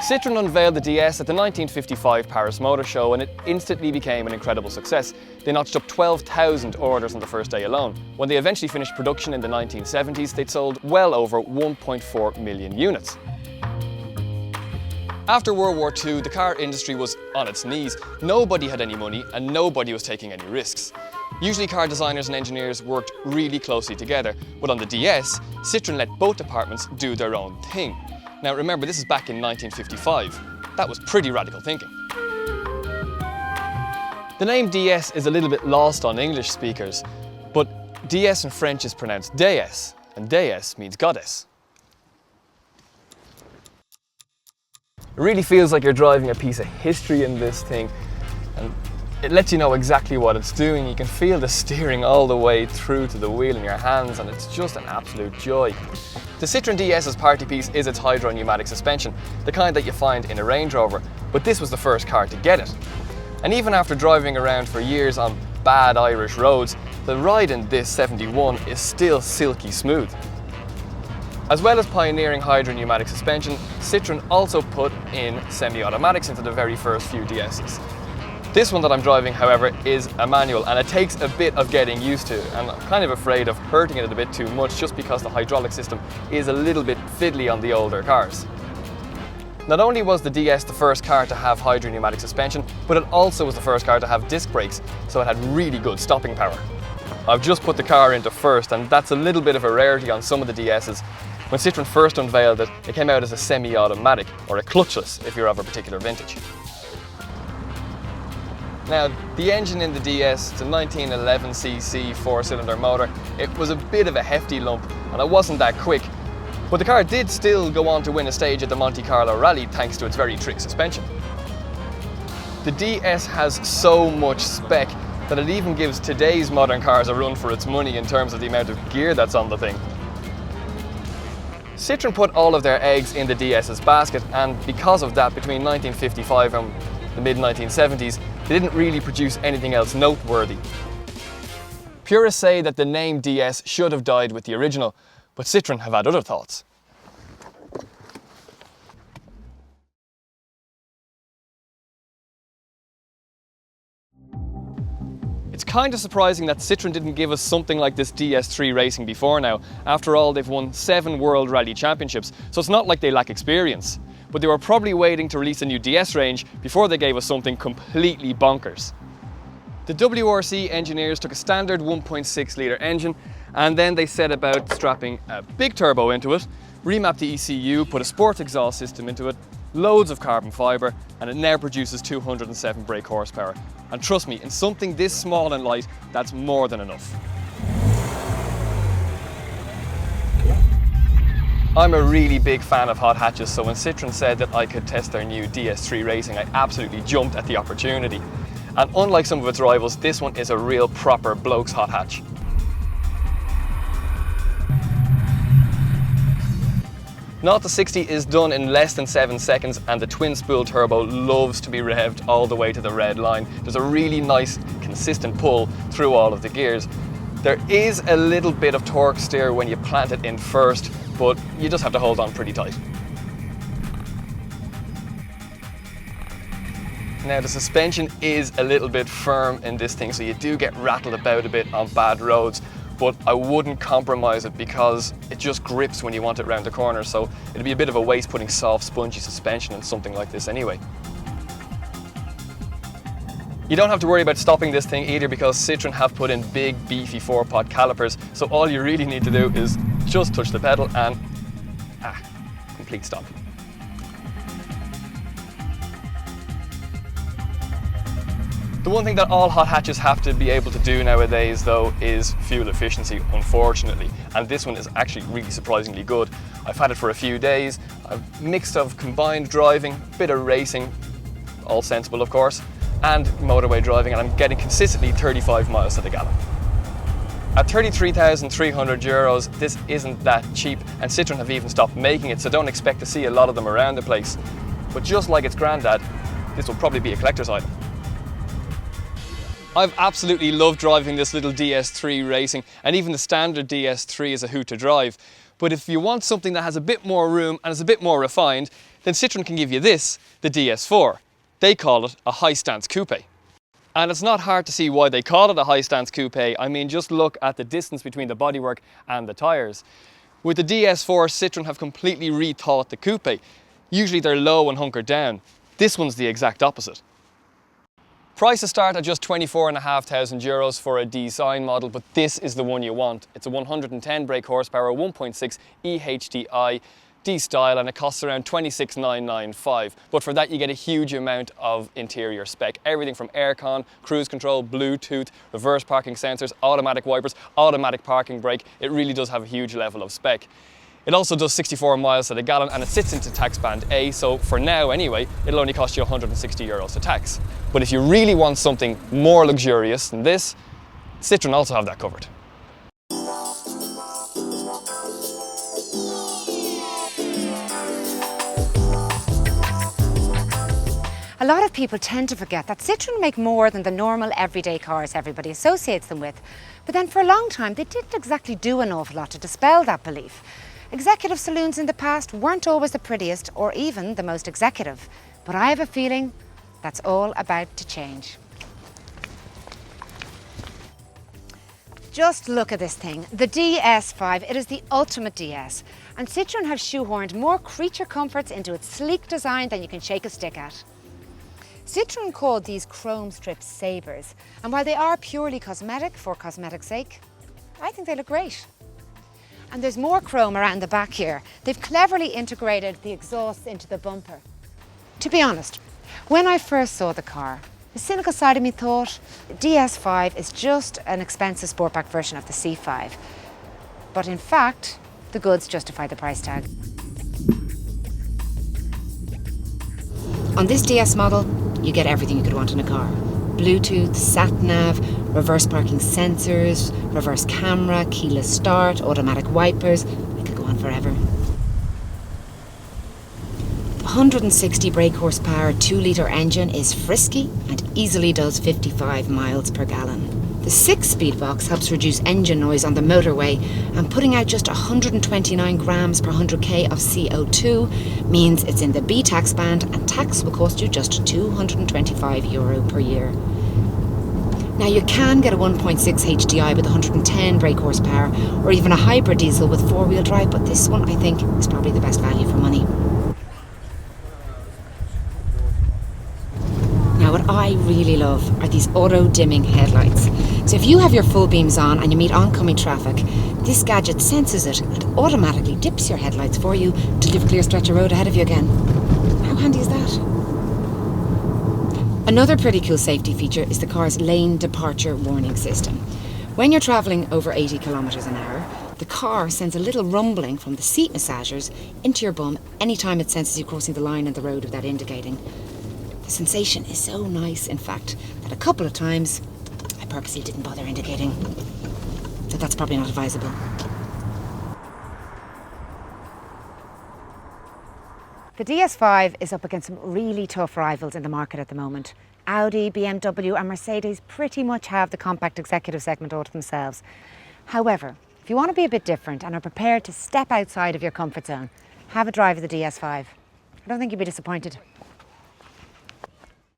Citroën unveiled the DS at the 1955 Paris Motor Show and it instantly became an incredible success. They notched up 12,000 orders on the first day alone. When they eventually finished production in the 1970s, they'd sold well over 1.4 million units. After World War II, the car industry was on its knees. Nobody had any money and nobody was taking any risks. Usually car designers and engineers worked really closely together, but on the DS, Citroën let both departments do their own thing. Now remember, this is back in 1955. That was pretty radical thinking. The name DS is a little bit lost on English speakers, but DS in French is pronounced déesse, and déesse means goddess. It really feels like you're driving a piece of history in this thing, and it lets you know exactly what it's doing. You can feel the steering all the way through to the wheel in your hands, and it's just an absolute joy. The Citroën DS's party piece is its hydro-pneumatic suspension, the kind that you find in a Range Rover, but this was the first car to get it. And even after driving around for years on bad Irish roads, the ride in this 71 is still silky smooth. As well as pioneering hydro-pneumatic suspension, Citroën also put in semi-automatics into the very first few DS's. This one that I'm driving, however, is a manual and it takes a bit of getting used to, and I'm kind of afraid of hurting it a bit too much just because the hydraulic system is a little bit fiddly on the older cars. Not only was the DS the first car to have hydro-pneumatic suspension, but it also was the first car to have disc brakes, so it had really good stopping power. I've just put the car into first, and that's a little bit of a rarity on some of the DS's. When Citroën first unveiled it, it came out as a semi-automatic, or a clutchless if you're of a particular vintage. Now, the engine in the DS, it's a 1911cc four-cylinder motor. It was a bit of a hefty lump, and it wasn't that quick. But the car did still go on to win a stage at the Monte Carlo Rally thanks to its very trick suspension. The DS has so much spec that it even gives today's modern cars a run for its money in terms of the amount of gear that's on the thing. Citroën put all of their eggs in the DS's basket, and because of that, between 1955 and the mid-1970s, they didn't really produce anything else noteworthy. Purists say that the name DS should have died with the original, but Citroën have had other thoughts. It's kind of surprising that Citroën didn't give us something like this DS3 racing before now. After all, they've won 7 World Rally Championships, so it's not like they lack experience. But they were probably waiting to release a new DS range before they gave us something completely bonkers. The WRC engineers took a standard 1.6 litre engine and then they set about strapping a big turbo into it, remapped the ECU, put a sports exhaust system into it, loads of carbon fibre, and it now produces 207 brake horsepower. And trust me, in something this small and light, that's more than enough. I'm a really big fan of hot hatches, so when Citroën said that I could test their new DS3 racing, I absolutely jumped at the opportunity. And unlike some of its rivals, this one is a real proper bloke's hot hatch. Naught to 60 is done in less than 7 seconds, and the twin spool turbo loves to be revved all the way to the red line. There's a really nice consistent pull through all of the gears. There is a little bit of torque steer when you plant it in first, but you just have to hold on pretty tight. Now the suspension is a little bit firm in this thing, so you do get rattled about a bit on bad roads, but I wouldn't compromise it because it just grips when you want it round the corner, so it'd be a bit of a waste putting soft, spongy suspension in something like this anyway. You don't have to worry about stopping this thing either because Citroën have put in big, beefy 4-pot calipers, so all you really need to do is just touch the pedal and complete stop. The one thing that all hot hatches have to be able to do nowadays though is fuel efficiency, unfortunately, and this one is actually really surprisingly good. I've had it for a few days, a mix of combined driving, a bit of racing, all sensible of course, and motorway driving, and I'm getting consistently 35 miles to the gallon. At 33,300 euros, this isn't that cheap, and Citroën have even stopped making it, so don't expect to see a lot of them around the place. But just like its granddad, this will probably be a collector's item. I've absolutely loved driving this little DS3 racing, and even the standard DS3 is a hoot to drive. But if you want something that has a bit more room and is a bit more refined, then Citroën can give you this, the DS4. They call it a high stance coupe. And it's not hard to see why they call it a high stance coupe. I mean, just look at the distance between the bodywork and the tyres. With the DS4, Citroën have completely rethought the coupe. Usually they're low and hunkered down. This one's the exact opposite. Prices start at just €24,500 for a D-Sign model, but this is the one you want. It's a 110 brake horsepower, 1.6 EHDI D-Style, and it costs around €26,995. But for that you get a huge amount of interior spec. Everything from aircon, cruise control, Bluetooth, reverse parking sensors, automatic wipers, automatic parking brake. It really does have a huge level of spec. It also does 64 miles to the gallon, and it sits into tax band A, so for now anyway, it'll only cost you €160 to tax. But if you really want something more luxurious than this, Citroën also have that covered. A lot of people tend to forget that Citroën make more than the normal everyday cars everybody associates them with. But then for a long time, they didn't exactly do an awful lot to dispel that belief. Executive saloons in the past weren't always the prettiest or even the most executive. But I have a feeling that's all about to change. Just look at this thing, the DS5. It is the ultimate DS. And Citroën have shoehorned more creature comforts into its sleek design than you can shake a stick at. Citroën called these chrome strips sabres, and while they are purely cosmetic for cosmetic's sake, I think they look great. And there's more chrome around the back here. They've cleverly integrated the exhausts into the bumper. To be honest, when I first saw the car, the cynical side of me thought the DS5 is just an expensive sportback version of the C5. But in fact, the goods justify the price tag. On this DS model, you get everything you could want in a car. Bluetooth, sat-nav, reverse parking sensors, reverse camera, keyless start, automatic wipers. I could go on forever. The 160 brake horsepower 2-litre engine is frisky and easily does 55 miles per gallon. The 6-speed box helps reduce engine noise on the motorway, and putting out just 129 grams per 100k of CO2 means it's in the B tax band, and tax will cost you just €225 per year. Now you can get a 1.6 HDI with 110 brake horsepower, or even a hybrid diesel with 4-wheel drive, but this one I think is probably the best value for money. Now what I really love are these auto-dimming headlights. So if you have your full beams on and you meet oncoming traffic, this gadget senses it and automatically dips your headlights for you to leave a clear stretch of road ahead of you again. How handy is that? Another pretty cool safety feature is the car's lane departure warning system. When you're travelling over 80 kilometres an hour, the car sends a little rumbling from the seat massagers into your bum anytime it senses you crossing the line in the road without indicating. The sensation is so nice, in fact, that a couple of times I purposely didn't bother indicating. So that's probably not advisable. The DS5 is up against some really tough rivals in the market at the moment. Audi, BMW and Mercedes pretty much have the compact executive segment all to themselves. However, if you want to be a bit different and are prepared to step outside of your comfort zone, have a drive of the DS5. I don't think you'll be disappointed.